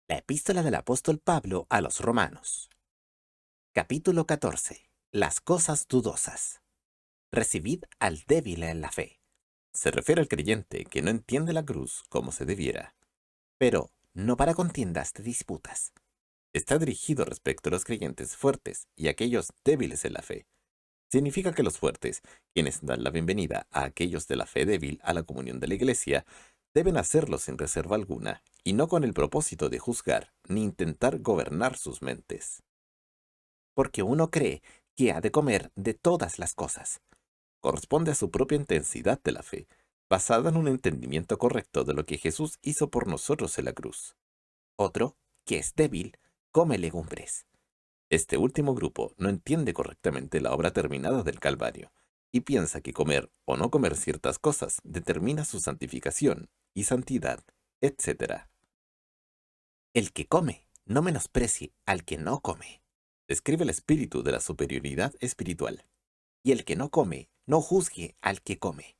La epístola del apóstol Pablo a los Romanos. Capítulo 14. Las cosas dudosas. Recibid al débil en la fe. Se refiere al creyente que no entiende la cruz como se debiera, pero no para contiendas de disputas. Está dirigido respecto a los creyentes fuertes y aquellos débiles en la fe. Significa que los fuertes, quienes dan la bienvenida a aquellos de la fe débil a la comunión de la iglesia, deben hacerlo sin reserva alguna y no con el propósito de juzgar ni intentar gobernar sus mentes. Porque uno cree que ha de comer de todas las cosas. Corresponde a su propia intensidad de la fe, basada en un entendimiento correcto de lo que Jesús hizo por nosotros en la cruz. Otro, que es débil, come legumbres. Este último grupo no entiende correctamente la obra terminada del Calvario y piensa que comer o no comer ciertas cosas determina su santificación y santidad, etc. El que come, no menosprecie al que no come. Describe el espíritu de la superioridad espiritual. Y el que no come, no juzgue al que come.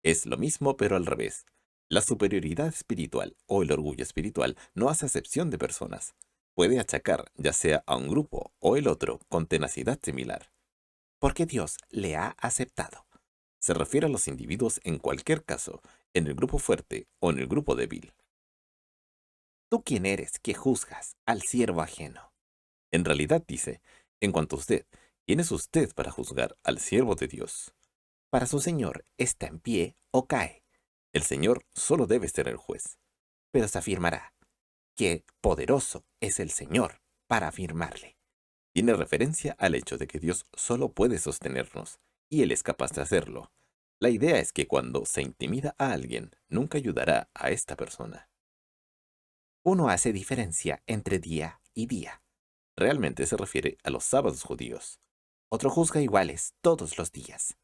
Es lo mismo pero al revés. La superioridad espiritual o el orgullo espiritual no hace acepción de personas. Puede achacar ya sea a un grupo o el otro con tenacidad similar. Porque Dios le ha aceptado. Se refiere a los individuos en cualquier caso, en el grupo fuerte o en el grupo débil. ¿Tú quién eres que juzgas al siervo ajeno? En realidad dice, en cuanto a usted, ¿quién es usted para juzgar al siervo de Dios? Para su Señor está en pie o cae. El Señor solo debe ser el juez. Pero se afirmará que poderoso es el Señor para afirmarle. Tiene referencia al hecho de que Dios solo puede sostenernos, y Él es capaz de hacerlo. La idea es que cuando se intimida a alguien, nunca ayudará a esta persona. Uno hace diferencia entre día y día. Realmente se refiere a los sábados judíos. Otro juzga iguales todos los días.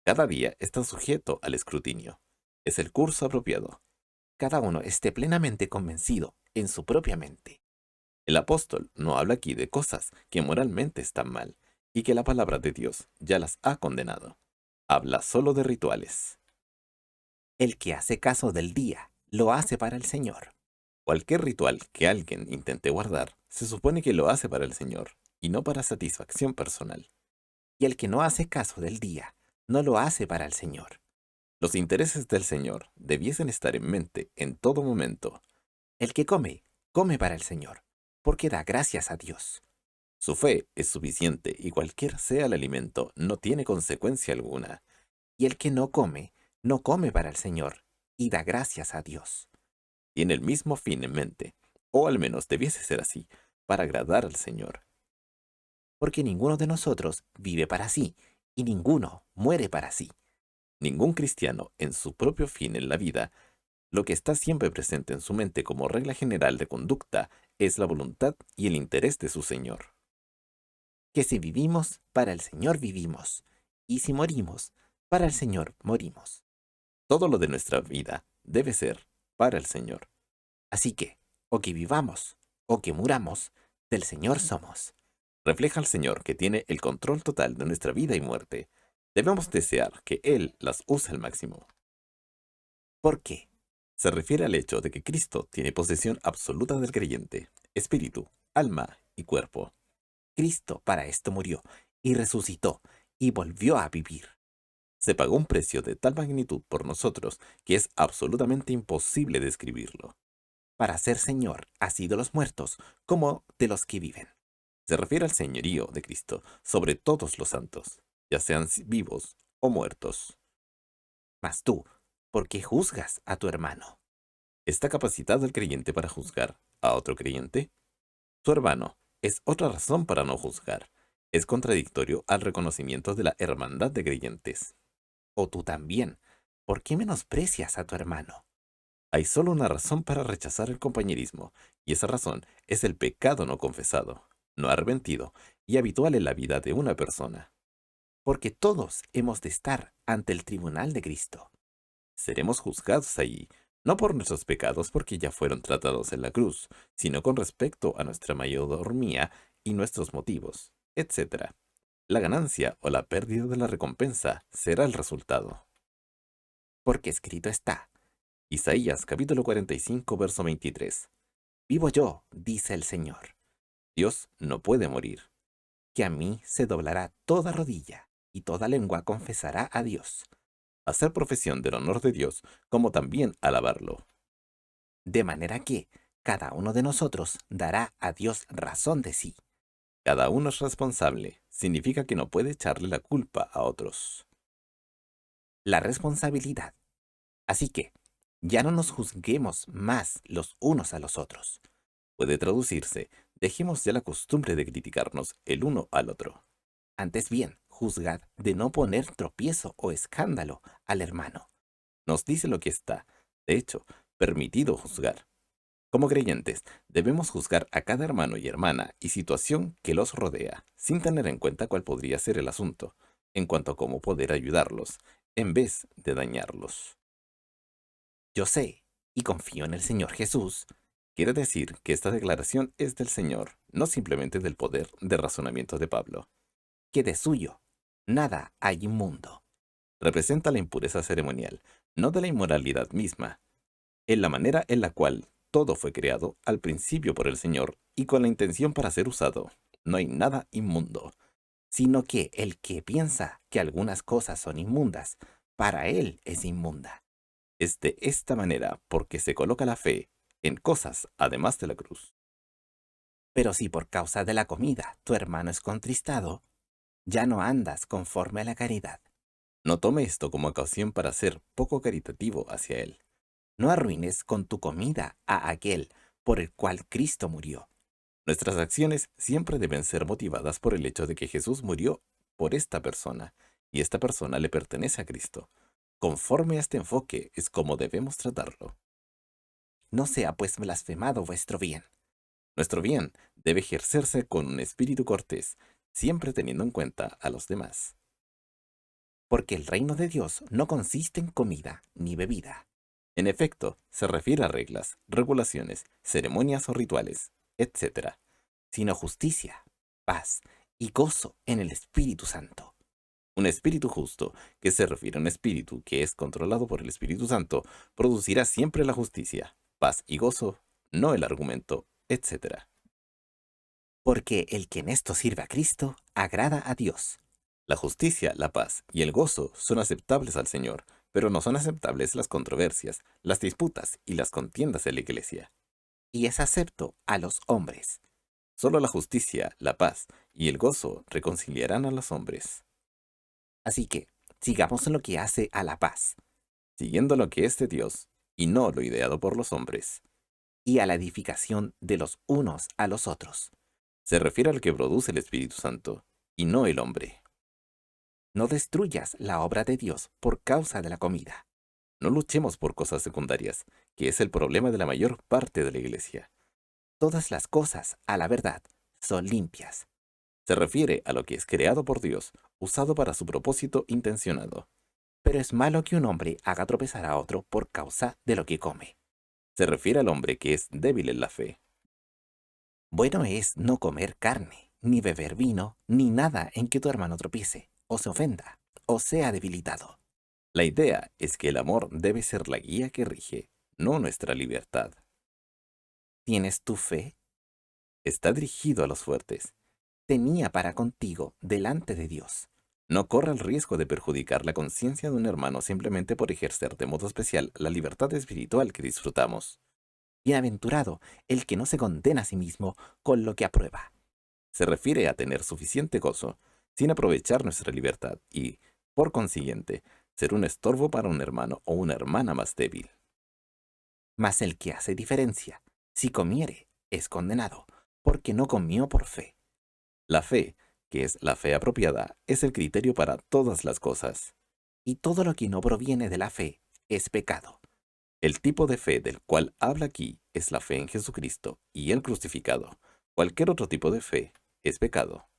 Cada día está sujeto al escrutinio. Es el curso apropiado. Cada uno esté plenamente convencido en su propia mente. El apóstol no habla aquí de cosas que moralmente están mal y que la palabra de Dios ya las ha condenado. Habla solo de rituales. El que hace caso del día, lo hace para el Señor. Cualquier ritual que alguien intente guardar, se supone que lo hace para el Señor y no para satisfacción personal. Y el que no hace caso del día, no lo hace para el Señor. Los intereses del Señor debiesen estar en mente en todo momento. El que come, come para el Señor, porque da gracias a Dios. Su fe es suficiente y cualquier sea el alimento no tiene consecuencia alguna. Y el que no come, no come para el Señor, y da gracias a Dios. Tiene el mismo fin en mente, o al menos debiese ser así, para agradar al Señor. Porque ninguno de nosotros vive para sí, y ninguno muere para sí. Ningún cristiano, en su propio fin en la vida, lo que está siempre presente en su mente como regla general de conducta es la voluntad y el interés de su Señor. Que si vivimos, para el Señor vivimos, y si morimos, para el Señor morimos. Todo lo de nuestra vida debe ser para el Señor. Así que, o que vivamos, o que muramos, del Señor somos. Refleja al Señor que tiene el control total de nuestra vida y muerte. Debemos desear que Él las use al máximo. ¿Por qué? Se refiere al hecho de que Cristo tiene posesión absoluta del creyente, espíritu, alma y cuerpo. Cristo para esto murió, y resucitó, y volvió a vivir. Se pagó un precio de tal magnitud por nosotros que es absolutamente imposible describirlo. Para ser Señor así de los muertos como de los que viven. Se refiere al señorío de Cristo sobre todos los santos, ya sean vivos o muertos. Mas tú, ¿por qué juzgas a tu hermano? ¿Está capacitado el creyente para juzgar a otro creyente? Su hermano es otra razón para no juzgar. Es contradictorio al reconocimiento de la hermandad de creyentes. O tú también, ¿por qué menosprecias a tu hermano? Hay solo una razón para rechazar el compañerismo, y esa razón es el pecado no confesado, no arrepentido y habitual en la vida de una persona. Porque todos hemos de estar ante el tribunal de Cristo. Seremos juzgados allí, no por nuestros pecados porque ya fueron tratados en la cruz, sino con respecto a nuestra mayordomía y nuestros motivos, etc. La ganancia o la pérdida de la recompensa será el resultado. Porque escrito está, Isaías capítulo 45, verso 23. Vivo yo, dice el Señor. Dios no puede morir, que a mí se doblará toda rodilla y toda lengua confesará a Dios. Hacer profesión del honor de Dios, como también alabarlo. De manera que cada uno de nosotros dará a Dios razón de sí. Cada uno es responsable, significa que no puede echarle la culpa a otros. La responsabilidad. Así que, ya no nos juzguemos más los unos a los otros. Puede traducirse, dejemos ya la costumbre de criticarnos el uno al otro. Antes bien, juzgad de no poner tropiezo o escándalo al hermano. Nos dice lo que está, de hecho, permitido juzgar. Como creyentes, debemos juzgar a cada hermano y hermana y situación que los rodea, sin tener en cuenta cuál podría ser el asunto, en cuanto a cómo poder ayudarlos, en vez de dañarlos. Yo sé y confío en el Señor Jesús. Quiere decir que esta declaración es del Señor, no simplemente del poder de razonamiento de Pablo, que de suyo nada hay inmundo. Representa la impureza ceremonial, no de la inmoralidad misma, en la manera en la cual todo fue creado al principio por el Señor y con la intención para ser usado. No hay nada inmundo, sino que el que piensa que algunas cosas son inmundas, para él es inmunda. Es de esta manera porque se coloca la fe en cosas además de la cruz. Pero si por causa de la comida tu hermano es contristado, ya no andas conforme a la caridad. No tome esto como ocasión para ser poco caritativo hacia él. No arruines con tu comida a aquel por el cual Cristo murió. Nuestras acciones siempre deben ser motivadas por el hecho de que Jesús murió por esta persona, y esta persona le pertenece a Cristo. Conforme a este enfoque es como debemos tratarlo. No sea pues blasfemado vuestro bien. Nuestro bien debe ejercerse con un espíritu cortés, siempre teniendo en cuenta a los demás. Porque el reino de Dios no consiste en comida ni bebida. En efecto, se refiere a reglas, regulaciones, ceremonias o rituales, etc., sino justicia, paz y gozo en el Espíritu Santo. Un espíritu justo, que se refiere a un espíritu que es controlado por el Espíritu Santo, producirá siempre la justicia, paz y gozo, no el argumento, etc. Porque el que en esto sirve a Cristo agrada a Dios. La justicia, la paz y el gozo son aceptables al Señor, pero no son aceptables las controversias, las disputas y las contiendas de la Iglesia. Y es acepto a los hombres. Solo la justicia, la paz y el gozo reconciliarán a los hombres. Así que, sigamos en lo que hace a la paz, siguiendo lo que es de Dios, y no lo ideado por los hombres, y a la edificación de los unos a los otros. Se refiere al que produce el Espíritu Santo, y no el hombre. No destruyas la obra de Dios por causa de la comida. No luchemos por cosas secundarias, que es el problema de la mayor parte de la Iglesia. Todas las cosas, a la verdad, son limpias. Se refiere a lo que es creado por Dios, usado para su propósito intencionado. Pero es malo que un hombre haga tropezar a otro por causa de lo que come. Se refiere al hombre que es débil en la fe. Bueno es no comer carne, ni beber vino, ni nada en que tu hermano tropiece, o se ofenda, o sea debilitado. La idea es que el amor debe ser la guía que rige, no nuestra libertad. ¿Tienes tu fe? Está dirigido a los fuertes. Tenía para contigo delante de Dios. No corra el riesgo de perjudicar la conciencia de un hermano simplemente por ejercer de modo especial la libertad espiritual que disfrutamos. Bienaventurado el que no se condena a sí mismo con lo que aprueba. Se refiere a tener suficiente gozo, sin aprovechar nuestra libertad y, por consiguiente, ser un estorbo para un hermano o una hermana más débil. Mas el que hace diferencia, si comiere, es condenado, porque no comió por fe. La fe, que es la fe apropiada, es el criterio para todas las cosas. Y todo lo que no proviene de la fe es pecado. El tipo de fe del cual habla aquí es la fe en Jesucristo y el crucificado. Cualquier otro tipo de fe es pecado.